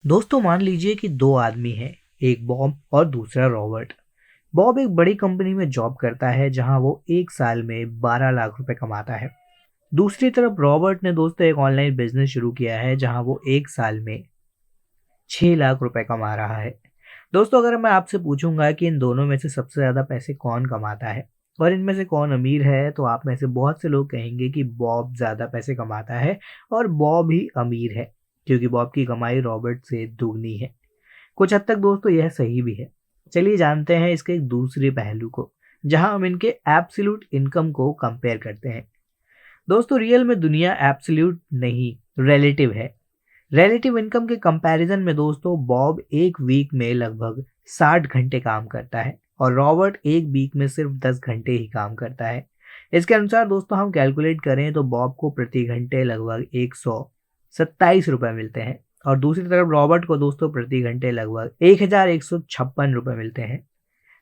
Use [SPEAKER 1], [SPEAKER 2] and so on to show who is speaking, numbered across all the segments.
[SPEAKER 1] दोस्तों मान लीजिए कि दो आदमी हैं, एक बॉब और दूसरा रॉबर्ट। बॉब एक बड़ी कंपनी में जॉब करता है जहां वो एक साल में 12 लाख रुपए कमाता है। दूसरी तरफ रॉबर्ट ने दोस्तों एक ऑनलाइन बिजनेस शुरू किया है जहां वो एक साल में 6 लाख रुपए कमा रहा है। दोस्तों अगर मैं आपसे पूछूंगा कि इन दोनों में से सबसे ज्यादा पैसे कौन कमाता है और इनमें से कौन अमीर है, तो आप में से बहुत से लोग कहेंगे कि बॉब ज्यादा पैसे कमाता है और बॉब ही अमीर है, क्योंकि बॉब की कमाई रॉबर्ट से दुगनी है। कुछ हद तक दोस्तों यह सही भी है। चलिए जानते हैं इसके एक दूसरे पहलू को, जहां हम इनके एब्सोल्यूट इनकम को कंपेयर करते हैं। दोस्तों रियल में दुनिया एब्सोल्यूट नहीं, रिलेटिव है। रिलेटिव इनकम के कंपैरिजन में दोस्तों बॉब एक वीक में लगभग 60 घंटे काम करता है और रॉबर्ट एक वीक में सिर्फ 10 घंटे ही काम करता है। इसके अनुसार दोस्तों हम कैलकुलेट करें तो बॉब को प्रति घंटे लगभग 127 रुपये मिलते हैं और दूसरी तरफ रॉबर्ट को दोस्तों प्रति घंटे लगभग 1156 रुपये मिलते हैं।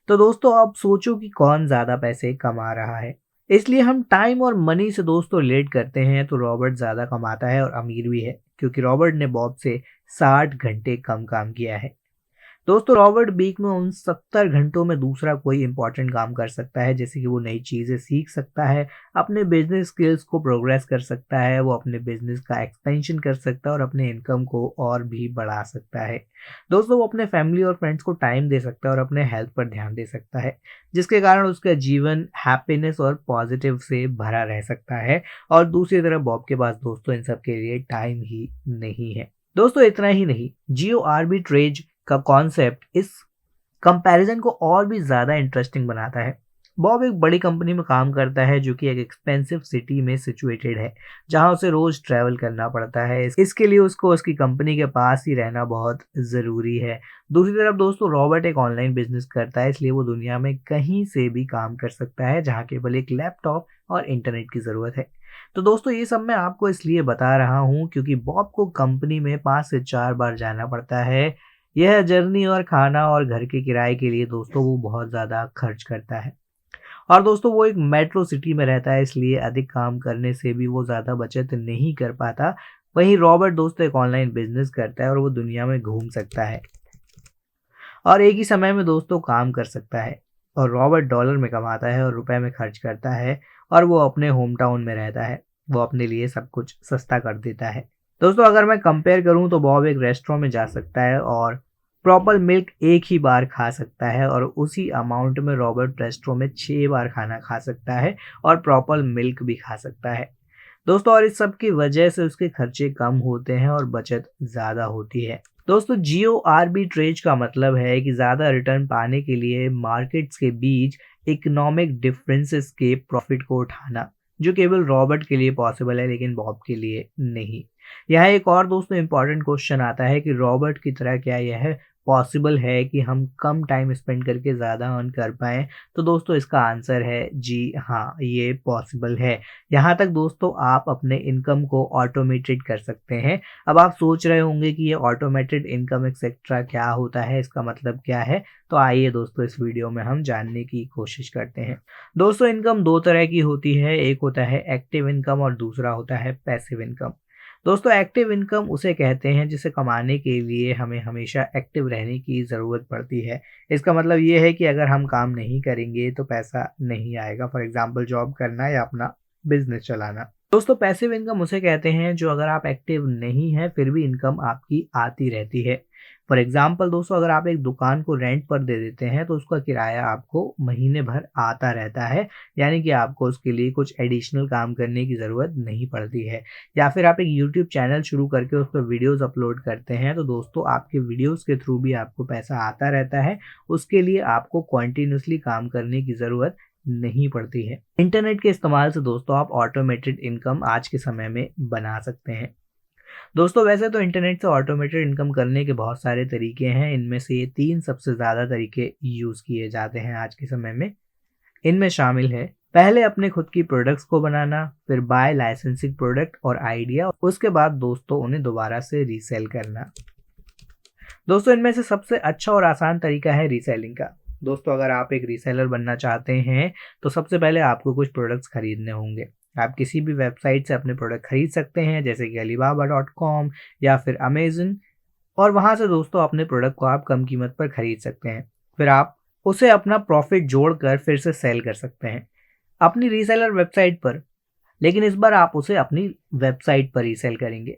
[SPEAKER 1] तो दोस्तों आप सोचो कि कौन ज्यादा पैसे कमा रहा है। इसलिए हम टाइम और मनी से दोस्तों रिलेट करते हैं तो रॉबर्ट ज्यादा कमाता है और अमीर भी है, क्योंकि रॉबर्ट ने बॉब से 60 घंटे कम काम किया है। दोस्तों रॉबर्ट वीक में उन 70 घंटों में दूसरा कोई इंपॉर्टेंट काम कर सकता है, जैसे कि वो नई चीज़ें सीख सकता है, अपने बिजनेस स्किल्स को प्रोग्रेस कर सकता है, वो अपने बिजनेस का एक्सपेंशन कर सकता है और अपने इनकम को और भी बढ़ा सकता है। दोस्तों वो अपने फैमिली और फ्रेंड्स को टाइम दे सकता है और अपने हेल्थ पर ध्यान दे सकता है, जिसके कारण उसका जीवन हैप्पीनेस और पॉजिटिव से भरा रह सकता है। और दूसरी तरफ बॉब के पास दोस्तों इन सब के लिए टाइम ही नहीं है। दोस्तों इतना ही नहीं, जियो आर्बिट्रेज का कॉन्सेप्ट इस कंपैरिजन को और भी ज़्यादा इंटरेस्टिंग बनाता है। बॉब एक बड़ी कंपनी में काम करता है जो कि एक एक्सपेंसिव सिटी में सिचुएटेड है, जहां उसे रोज ट्रैवल करना पड़ता है। इसके लिए उसको उसकी कंपनी के पास ही रहना बहुत ज़रूरी है। दूसरी तरफ दोस्तों रॉबर्ट एक ऑनलाइन बिजनेस करता है, इसलिए वो दुनिया में कहीं से भी काम कर सकता है जहाँ केवल एक लैपटॉप और इंटरनेट की ज़रूरत है। तो दोस्तों ये सब मैं आपको इसलिए बता रहा हूँ क्योंकि बॉब को कंपनी में 5 से 4 बार जाना पड़ता है। यह जर्नी और खाना और घर के किराए के लिए दोस्तों वो बहुत ज़्यादा खर्च करता है। और दोस्तों वो एक मेट्रो सिटी में रहता है, इसलिए अधिक काम करने से भी वो ज़्यादा बचत नहीं कर पाता। वहीं रॉबर्ट दोस्तों एक ऑनलाइन बिजनेस करता है और वो दुनिया में घूम सकता है और एक ही समय में दोस्तों काम कर सकता है। और रॉबर्ट डॉलर में कमाता है और रुपए में खर्च करता है और वो अपने होम टाउन में रहता है। वो अपने लिए सब कुछ सस्ता कर देता है। दोस्तों अगर मैं कंपेयर करूं तो बॉब एक रेस्टोरेंट में जा सकता है और प्रॉपर मिल्क एक ही बार खा सकता है और उसी अमाउंट में रॉबर्ट रेस्टोरेंट में 6 बार खाना खा सकता है और प्रॉपर मिल्क भी खा सकता है। दोस्तों और इस सब की वजह से उसके खर्चे कम होते हैं और बचत ज़्यादा होती है। दोस्तों जियो आर्बिट्रेज का मतलब है कि ज़्यादा रिटर्न पाने के लिए मार्केट्स के बीच इकोनॉमिक डिफरेंसेस के प्रॉफिट को उठाना, जो केवल रॉबर्ट के लिए पॉसिबल है लेकिन बॉब के लिए नहीं। यहाँ एक और दोस्तों इम्पॉर्टेंट क्वेश्चन आता है कि रॉबर्ट की तरह क्या यह पॉसिबल है कि हम कम टाइम स्पेंड करके ज़्यादा अर्न कर पाएं। तो दोस्तों इसका आंसर है जी हाँ, ये पॉसिबल है। यहाँ तक दोस्तों आप अपने इनकम को ऑटोमेटेड कर सकते हैं। अब आप सोच रहे होंगे कि ये ऑटोमेटेड इनकम एक्सेट्रा क्या होता है, इसका मतलब क्या है। तो आइए दोस्तों इस वीडियो में हम जानने की कोशिश करते हैं। दोस्तों इनकम दो तरह की होती है, एक होता है एक्टिव इनकम और दूसरा होता है पैसिव इनकम। दोस्तों एक्टिव इनकम उसे कहते हैं जिसे कमाने के लिए हमें हमेशा एक्टिव रहने की ज़रूरत पड़ती है। इसका मतलब ये है कि अगर हम काम नहीं करेंगे तो पैसा नहीं आएगा। फॉर एग्जांपल जॉब करना या अपना बिजनेस चलाना। दोस्तों पैसिव इनकम उसे कहते हैं जो अगर आप एक्टिव नहीं हैं फिर भी इनकम आपकी आती रहती है। फॉर एग्जांपल दोस्तों अगर आप एक दुकान को रेंट पर दे देते हैं तो उसका किराया आपको महीने भर आता रहता है, यानी कि आपको उसके लिए कुछ एडिशनल काम करने की ज़रूरत नहीं पड़ती है। या फिर आप एक यूट्यूब चैनल शुरू करके उस पर वीडियोज़ अपलोड करते हैं तो दोस्तों आपके वीडियोज़ के थ्रू भी आपको पैसा आता रहता है। उसके लिए आपको कंटिन्यूअसली काम करने की ज़रूरत नहीं पड़ती है। इंटरनेट के इस्तेमाल से दोस्तों आप ऑटोमेटेड इनकम आज के समय में बना सकते हैं। दोस्तों वैसे तो इंटरनेट से ऑटोमेटेड इनकम करने के बहुत सारे तरीके हैं, इनमें से ये 3 सबसे ज़्यादा तरीके यूज़ किए जाते हैं आज के समय में। इनमें शामिल है पहले अपने खुद की प्रोडक्ट्स को बनाना, फिर बाय लाइसेंसिंग प्रोडक्ट और आइडिया, उसके बाद दोस्तों उन्हें दोबारा से रीसेल करना। दोस्तों इनमें से सबसे अच्छा और आसान तरीका है रीसेलिंग का। दोस्तों अगर आप एक रीसेलर बनना चाहते हैं तो सबसे पहले आपको कुछ प्रोडक्ट्स खरीदने होंगे। आप किसी भी वेबसाइट से अपने प्रोडक्ट खरीद सकते हैं, जैसे कि alibaba.com या फिर अमेजन। और वहाँ से दोस्तों अपने प्रोडक्ट को आप कम कीमत पर खरीद सकते हैं। फिर आप उसे अपना प्रॉफिट जोड़कर फिर से सेल कर सकते हैं अपनी रीसेलर वेबसाइट पर, लेकिन इस बार आप उसे अपनी वेबसाइट पर ही सेल करेंगे।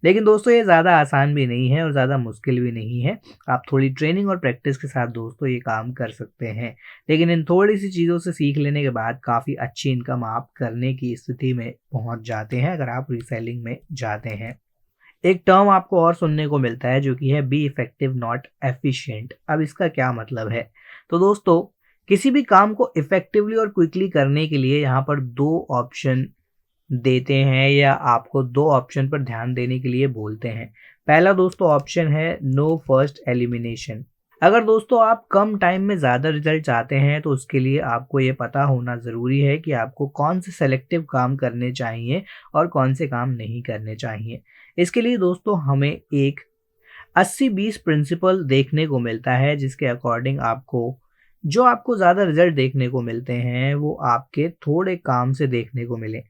[SPEAKER 1] लेकिन दोस्तों ये ज़्यादा आसान भी नहीं है और ज़्यादा मुश्किल भी नहीं है। आप थोड़ी ट्रेनिंग और प्रैक्टिस के साथ दोस्तों ये काम कर सकते हैं। लेकिन इन थोड़ी सी चीज़ों से सीख लेने के बाद काफ़ी अच्छी इनकम आप करने की स्थिति में पहुंच जाते हैं अगर आप रीसेलिंग में जाते हैं। एक टर्म आपको और सुनने को मिलता है जो कि है बी इफेक्टिव नॉट एफिशिएंट। अब इसका क्या मतलब है? तो दोस्तों किसी भी काम को इफेक्टिवली और क्विकली करने के लिए यहाँ पर दो ऑप्शन देते हैं या आपको दो ऑप्शन पर ध्यान देने के लिए बोलते हैं। पहला दोस्तों ऑप्शन है नो फर्स्ट एलिमिनेशन। अगर दोस्तों आप कम टाइम में ज़्यादा रिजल्ट चाहते हैं तो उसके लिए आपको ये पता होना ज़रूरी है कि आपको कौन से सेलेक्टिव काम करने चाहिए और कौन से काम नहीं करने चाहिए। इसके लिए दोस्तों हमें एक 80-20 प्रिंसिपल देखने को मिलता है जिसके अकॉर्डिंग आपको ज़्यादा रिजल्ट देखने को मिलते हैं वो आपके थोड़े काम से देखने को मिले,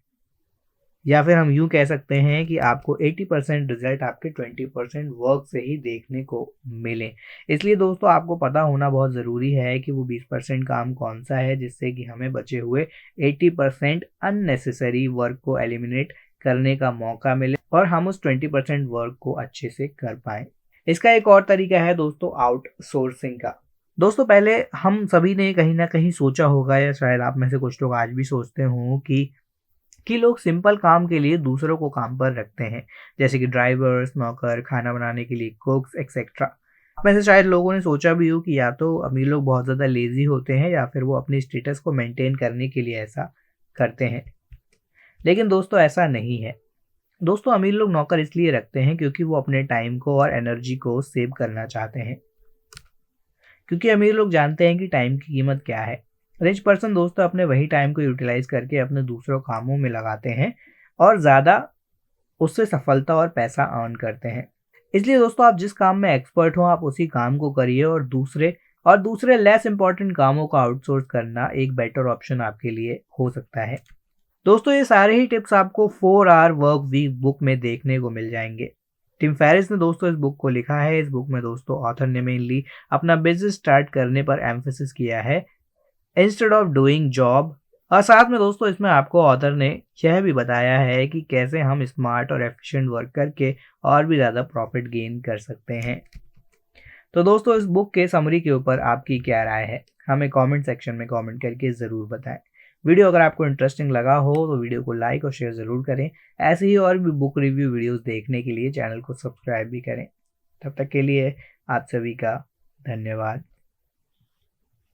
[SPEAKER 1] या फिर हम यूँ कह सकते हैं कि आपको 80% रिजल्ट आपके 20% वर्क से ही देखने को मिले। इसलिए दोस्तों आपको पता होना बहुत ज़रूरी है कि वो 20% काम कौन सा है जिससे कि हमें बचे हुए 80% अननेसेसरी वर्क को एलिमिनेट करने का मौका मिले और हम उस 20% वर्क को अच्छे से कर पाएँ। इसका एक और तरीका है दोस्तों आउटसोर्सिंग का। दोस्तों पहले हम सभी ने कहीं न कहीं सोचा होगा या शायद आप में से कुछ लोग आज भी सोचते हों कि लोग सिंपल काम के लिए दूसरों को काम पर रखते हैं, जैसे कि ड्राइवर्स, नौकर, खाना बनाने के लिए कुक्स एक्सेट्रा। वैसे शायद लोगों ने सोचा भी हो कि या तो अमीर लोग बहुत ज़्यादा लेज़ी होते हैं या फिर वो अपनी स्टेटस को मेंटेन करने के लिए ऐसा करते हैं। लेकिन दोस्तों ऐसा नहीं है। दोस्तों अमीर लोग नौकर इसलिए रखते हैं क्योंकि वो अपने टाइम को और एनर्जी को सेव करना चाहते हैं, क्योंकि अमीर लोग जानते हैं कि टाइम की कीमत क्या है। रिच पर्सन दोस्तों अपने वही टाइम को यूटिलाइज करके अपने दूसरों कामों में लगाते हैं और ज़्यादा उससे सफलता और पैसा अर्न करते हैं। इसलिए दोस्तों आप जिस काम में एक्सपर्ट हो आप उसी काम को करिए और दूसरे लेस इंपॉर्टेंट कामों को आउटसोर्स करना एक बेटर ऑप्शन आपके लिए हो सकता है। दोस्तों ये सारे ही टिप्स आपको 4 आवर वर्क वीक बुक में देखने को मिल जाएंगे। टिम फेरिस ने दोस्तों इस बुक को लिखा है। इस बुक में दोस्तों ऑथर ने मेनली अपना बिजनेस स्टार्ट करने पर एम्फेसिस किया है इंस्टेड ऑफ डूइंग जॉब, और साथ में दोस्तों इसमें आपको ऑथर ने यह भी बताया है कि कैसे हम स्मार्ट और एफिशिएंट वर्क करके और भी ज़्यादा प्रॉफिट गेन कर सकते हैं। तो दोस्तों इस बुक के समरी के ऊपर आपकी क्या राय है, हमें कमेंट सेक्शन में कमेंट करके ज़रूर बताएं। वीडियो अगर आपको इंटरेस्टिंग लगा हो तो वीडियो को लाइक और शेयर ज़रूर करें। ऐसे ही और भी बुक रिव्यू वीडियोस देखने के लिए चैनल को सब्सक्राइब भी करें। तब तक के लिए आप सभी का धन्यवाद।